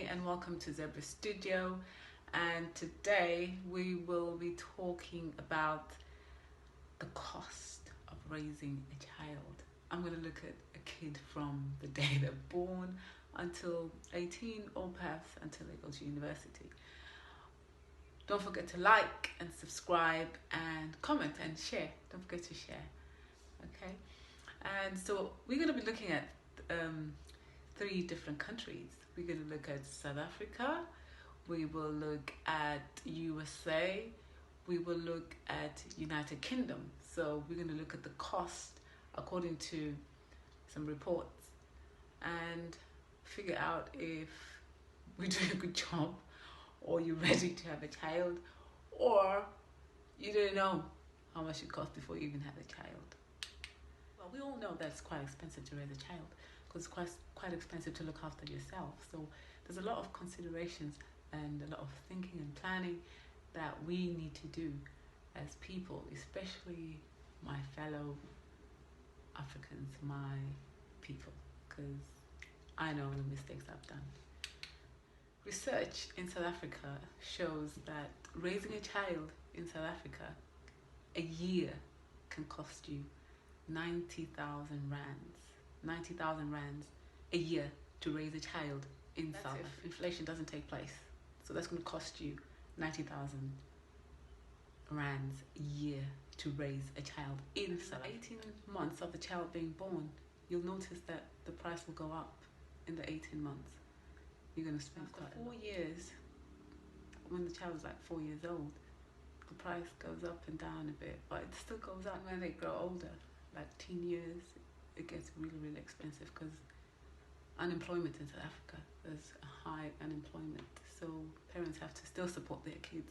and welcome to Zebra Studio, and today we will be talking about the cost of raising a child. I'm going to look at a kid from the day they're born until 18 or perhaps until they go to university. Don't forget to like and subscribe and comment and share. Don't forget to share. Okay, and so we're going to be looking at three different countries. We're going to look at South Africa, we will look at USA, we will look at United Kingdom. So we're going to look at the cost according to some reports and figure out if we're doing a good job, or you're ready to have a child, or you didn't know how much it costs before you even have a child. Well, we all know that it's quite expensive to raise a child, because it's quite expensive to look after yourself. So there's a lot of considerations and a lot of thinking and planning that we need to do as people, especially my fellow Africans, my people, because I know the mistakes I've done. Research in South Africa shows that raising a child in South Africa a year can cost you 90,000 rands. 90,000 rands a year to raise a child in South Africa. If inflation doesn't take place. So that's going to cost you 90,000 rands a year to raise a child in South Africa. 18 months of the child being born, you'll notice that the price will go up in the 18 months. You're going to spend quite 4 years, when the child is like 4 years old, the price goes up and down a bit, but it still goes up when they grow older, like teen years. It gets really, really expensive because unemployment in South Africa, there's a high unemployment. So parents have to still support their kids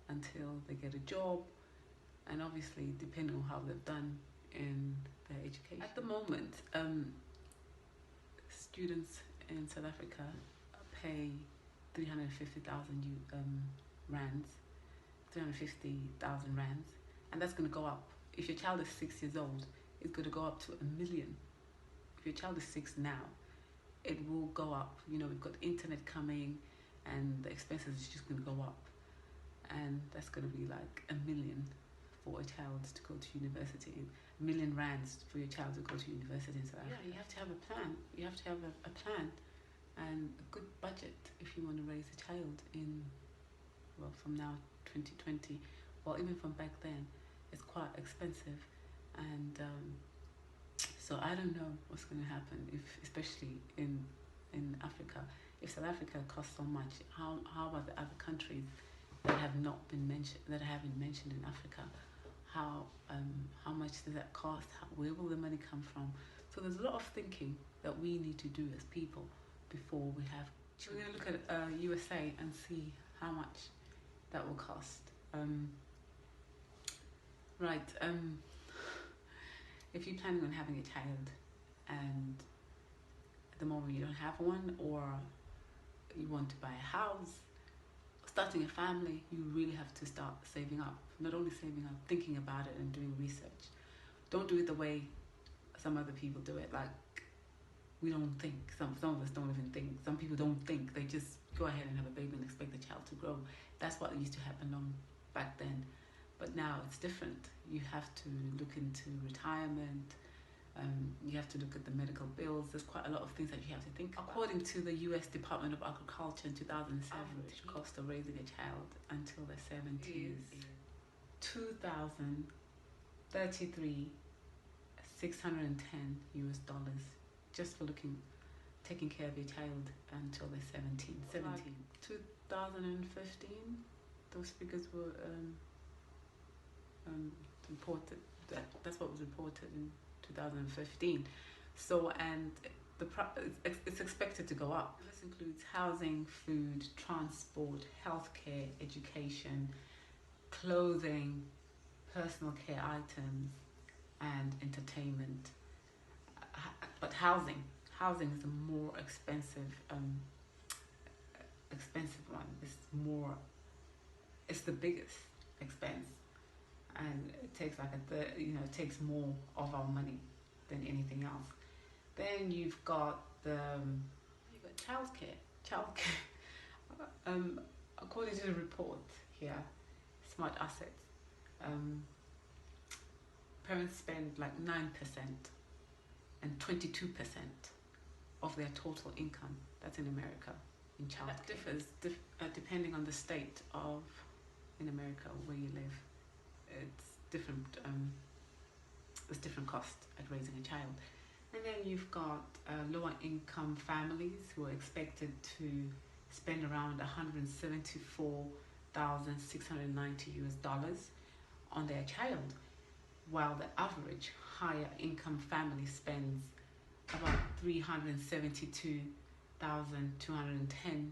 until they get a job, and obviously depending on how they've done in their education. At the moment, students in South Africa pay 350,000 rands, 350,000 rands, and that's going to go up. If your child is 6 years old, it's going to go up to 1 million. If your child is 6 now, it will go up. You know, we've got internet coming, and the expenses is just going to go up, and that's going to be like 1 million for a child to go to university, 1 million rands for your child to go to university in South Africa. Yeah, you have to have a plan. You have to have a plan and a good budget if you want to raise a child in, well, from now 2020, well, even from back then, it's quite expensive. And so I don't know what's going to happen, if especially in Africa. If South Africa costs so much, how about the other countries that have not been mentioned, that haven't mentioned in Africa? How much does that cost? Where will the money come from? So there's a lot of thinking that we need to do as people before we have. So we're going to look at USA and see how much that will cost. If you're planning on having a child and at the moment you don't have one, or you want to buy a house, starting a family, you really have to start saving up. Not only saving up, thinking about it and doing research. Don't do it the way some other people do it. Like, we don't think. Some of us don't even think. Some people don't think. They just go ahead and have a baby and expect the child to grow. That's what used to happen long back then. But now it's different. You have to look into retirement. You have to look at the medical bills. There's quite a lot of things that you have to think about. According to the US Department of Agriculture in 2007, the cost of raising a child until they're 17 is $2,033,610 US, just for taking care of your child until they're 17. 2015, those figures were reported. That's what was reported in 2015. So, and it's expected to go up. This includes housing, food, transport, healthcare, education, clothing, personal care items, and entertainment. But housing is a more expensive one. It's the biggest expense, and it takes it takes more of our money than anything else. Then you've got childcare. According to the report here, Smart Assets, parents spend like 9% and 22% of their total income. That's in America, in childcare. That differs depending on the state of in America where you live. It's different. There's different costs at raising a child. And then you've got lower income families who are expected to spend around $174,690 on their child, while the average higher income family spends about $372,210